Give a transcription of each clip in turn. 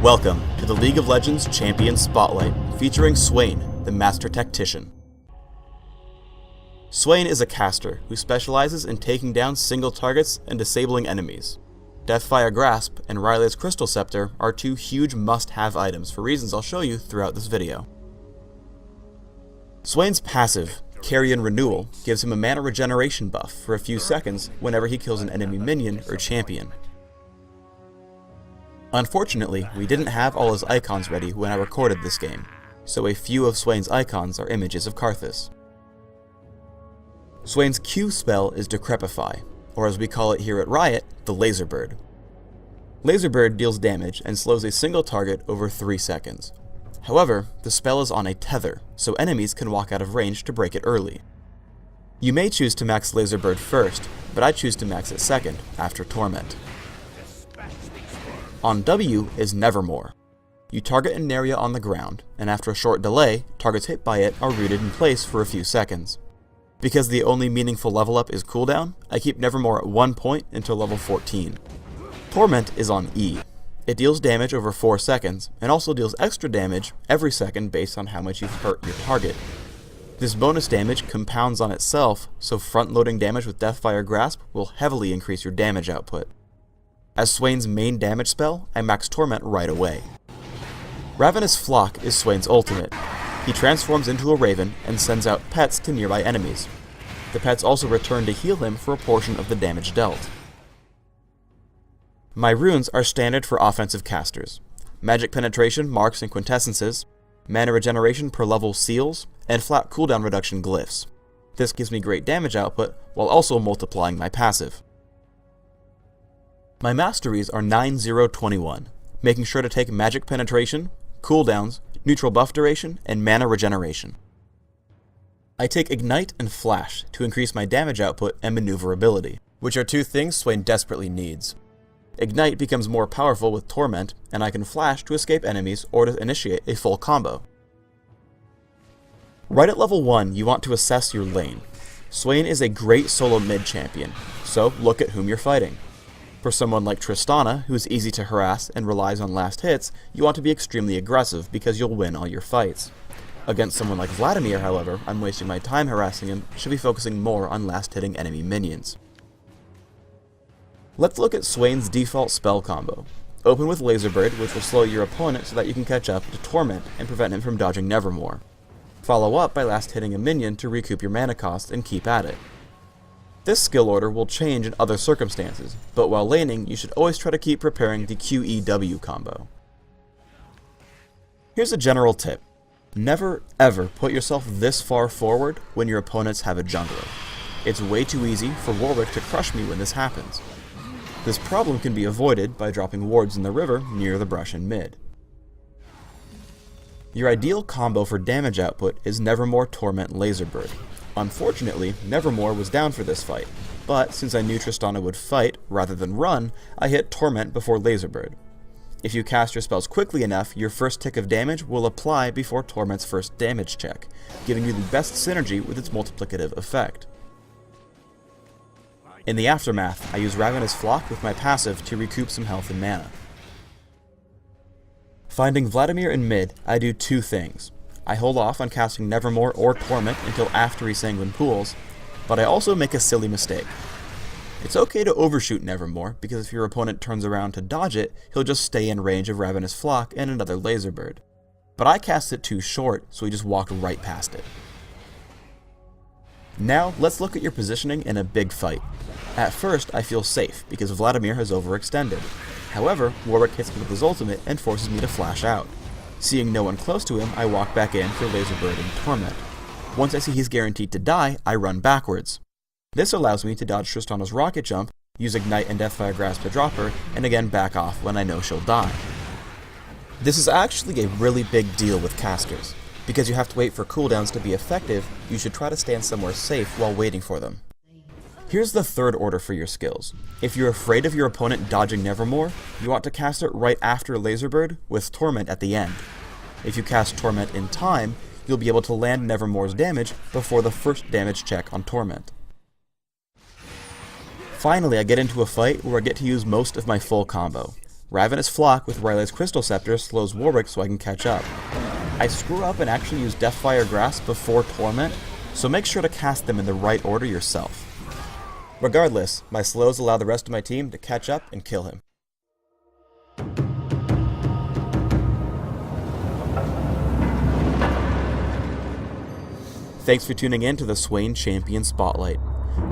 Welcome to the League of Legends Champion Spotlight, featuring Swain, the Master Tactician. Swain is a caster who specializes in taking down single targets and disabling enemies. Deathfire Grasp and Riley's Crystal Scepter are two huge must-have items for reasons I'll show you throughout this video. Swain's passive, Carrion Renewal, gives him a mana regeneration buff for a few seconds whenever he kills an enemy minion or champion. Unfortunately, we didn't have all his icons ready when I recorded this game, so a few of Swain's icons are images of Karthus. Swain's Q spell is Decrepify, or as we call it here at Riot, the Laser Bird. Laser Bird deals damage and slows a single target over 3 seconds. However, the spell is on a tether, so enemies can walk out of range to break it early. You may choose to max Laser Bird first, but I choose to max it second, after Torment. On W is Nevermore. You target an area on the ground, and after a short delay, targets hit by it are rooted in place for a few seconds. Because the only meaningful level up is cooldown, I keep Nevermore at 1 point until level 14. Torment is on E. It deals damage over 4 seconds, and also deals extra damage every second based on how much you've hurt your target. This bonus damage compounds on itself, so front-loading damage with Deathfire Grasp will heavily increase your damage output. As Swain's main damage spell, I max Torment right away. Ravenous Flock is Swain's ultimate. He transforms into a raven and sends out pets to nearby enemies. The pets also return to heal him for a portion of the damage dealt. My runes are standard for offensive casters: Magic Penetration, Marks, and Quintessences, Mana Regeneration per level Seals, and flat cooldown reduction Glyphs. This gives me great damage output while also multiplying my passive. My masteries are 9-0-21, making sure to take Magic Penetration, cooldowns, neutral buff duration, and mana regeneration. I take Ignite and Flash to increase my damage output and maneuverability, which are two things Swain desperately needs. Ignite becomes more powerful with Torment, and I can Flash to escape enemies or to initiate a full combo. Right at level 1, you want to assess your lane. Swain is a great solo mid champion, so look at whom you're fighting. For someone like Tristana, who is easy to harass and relies on last hits, you want to be extremely aggressive because you'll win all your fights. Against someone like Vladimir, however, I'm wasting my time harassing him, should be focusing more on last hitting enemy minions. Let's look at Swain's default spell combo. Open with Laser Bird, which will slow your opponent so that you can catch up to Torment and prevent him from dodging Nevermore. Follow up by last hitting a minion to recoup your mana cost and keep at it. This skill order will change in other circumstances, but while laning, you should always try to keep preparing the QEW combo. Here's a general tip. Never ever put yourself this far forward when your opponents have a jungler. It's way too easy for Warwick to crush me when this happens. This problem can be avoided by dropping wards in the river near the brush in mid. Your ideal combo for damage output is Nevermore Torment Laser Bird. Unfortunately, Nevermore was down for this fight, but since I knew Tristana would fight rather than run, I hit Torment before Laser Bird. If you cast your spells quickly enough, your first tick of damage will apply before Torment's first damage check, giving you the best synergy with its multiplicative effect. In the aftermath, I use Ravenous Flock with my passive to recoup some health and mana. Finding Vladimir in mid, I do two things. I hold off on casting Nevermore or Torment until after he Sanguine Pools, but I also make a silly mistake. It's okay to overshoot Nevermore, because if your opponent turns around to dodge it, he'll just stay in range of Ravenous Flock and another Laser Bird. But I cast it too short, so he just walked right past it. Now, let's look at your positioning in a big fight. At first, I feel safe, because Vladimir has overextended. However, Warwick hits me with his ultimate and forces me to flash out. Seeing no one close to him, I walk back in for Laser Bird and Torment. Once I see he's guaranteed to die, I run backwards. This allows me to dodge Tristana's rocket jump, use Ignite and Deathfire Grasp to drop her, and again back off when I know she'll die. This is actually a really big deal with casters. Because you have to wait for cooldowns to be effective, you should try to stand somewhere safe while waiting for them. Here's the third order for your skills. If you're afraid of your opponent dodging Nevermore, you want to cast it right after Laser Bird with Torment at the end. If you cast Torment in time, you'll be able to land Nevermore's damage before the first damage check on Torment. Finally, I get into a fight where I get to use most of my full combo. Ravenous Flock with Riley's Crystal Scepter slows Warwick so I can catch up. I screw up and actually use Deathfire Grasp before Torment, so make sure to cast them in the right order yourself. Regardless, my slows allow the rest of my team to catch up and kill him. Thanks for tuning in to the Swain Champion Spotlight.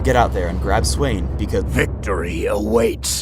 Get out there and grab Swain because victory awaits.